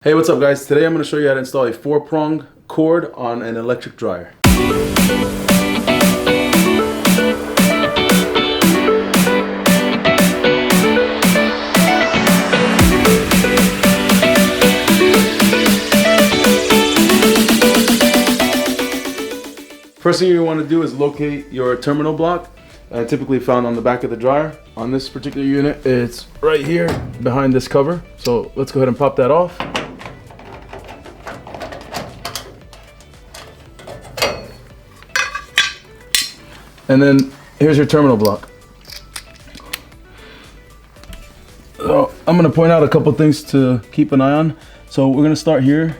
Hey, what's up guys? Today I'm going to show you how to install a 4-prong cord on an electric dryer. First thing you want to do is locate your terminal block, typically found on the back of the dryer. On this particular unit, it's right here behind this cover. So let's go ahead and pop that off. And then here's your terminal block. So I'm going to point out a couple things to keep an eye on. So we're going to start here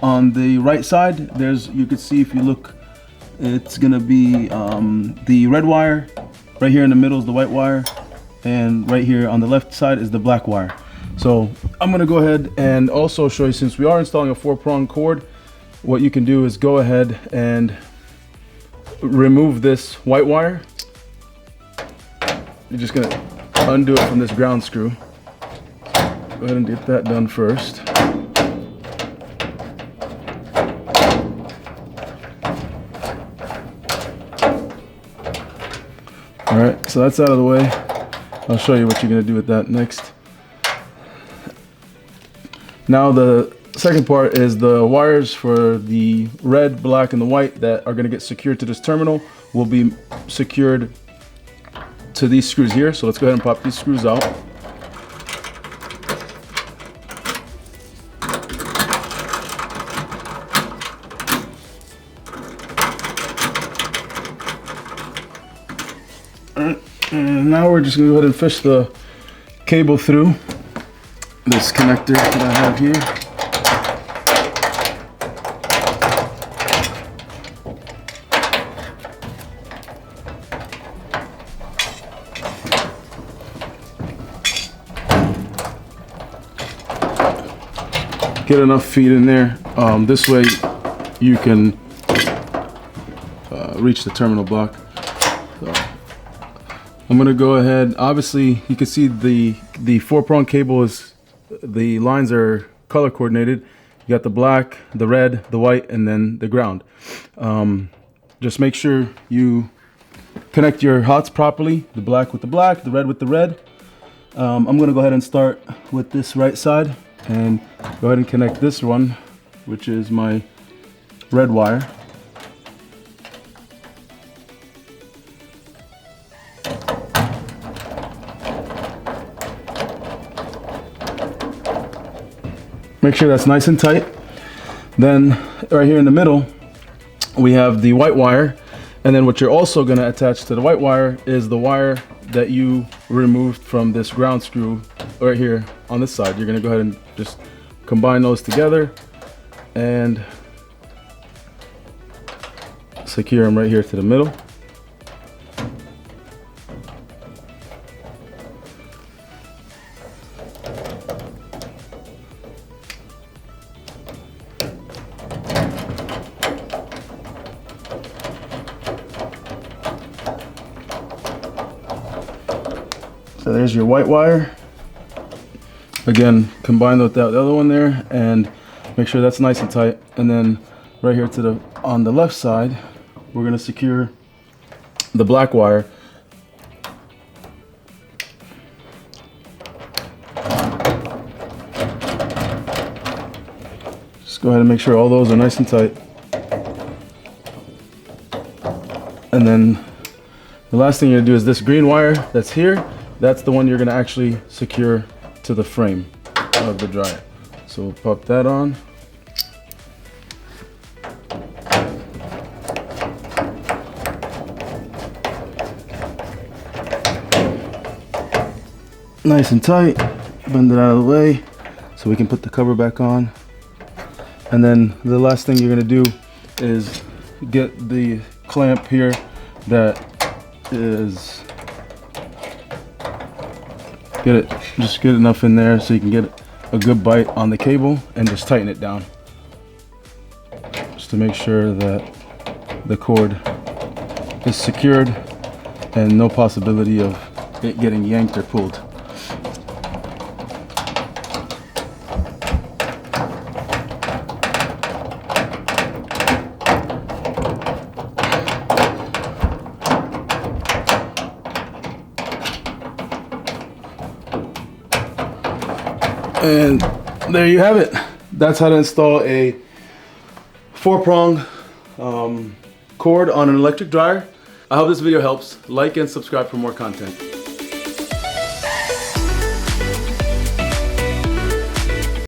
on the right side. You can see if you look, it's going to be the red wire. Right here in the middle is the white wire, and right here on the left side is the black wire. So I'm going to go ahead and also show you, since we are installing a 4-prong cord, what you can do is go ahead and remove this white wire. You're just going to undo it from this ground screw. Go ahead and get that done first. Alright, so that's out of the way. I'll show you what you're going to do with that next. Now the second part is the wires for the red, black, and the white that are going to get secured to this terminal will be secured to these screws here. So let's go ahead and pop these screws out. Alright, and now we're just going to go ahead and fish the cable through this connector that I have here. Get enough feet in there. This way you can reach the terminal block. So I'm gonna go ahead. Obviously, you can see the 4-prong cable is, the lines are color coordinated. You got the black, the red, the white, and then the ground. Just make sure you connect your hots properly. The black with the black, the red with the red. I'm gonna go ahead and start with this right side and go ahead and connect this one, which is my red wire. Make sure that's nice and tight. Then right here in the middle, we have the white wire. And then what you're also going to attach to the white wire is the wire that you removed from this ground screw right here on this side. You're going to go ahead and just combine those together and secure them right here to the middle. So there's your white wire. Again, combine with that other one there and make sure that's nice and tight. And then right here on the left side, we're going to secure the black wire. Just go ahead and make sure all those are nice and tight. And then the last thing you're going to do is this green wire that's here. That's the one you're going to actually secure to the frame of the dryer. So we'll pop that on. Nice and tight. Bend it out of the way so we can put the cover back on. And then the last thing you're going to do is get the clamp here that is, just get enough in there so you can get a good bite on the cable and just tighten it down, just to make sure that the cord is secured and no possibility of it getting yanked or pulled. And there you have it. That's how to install a 4-prong cord on an electric dryer. I hope this video helps. Like and subscribe for more content.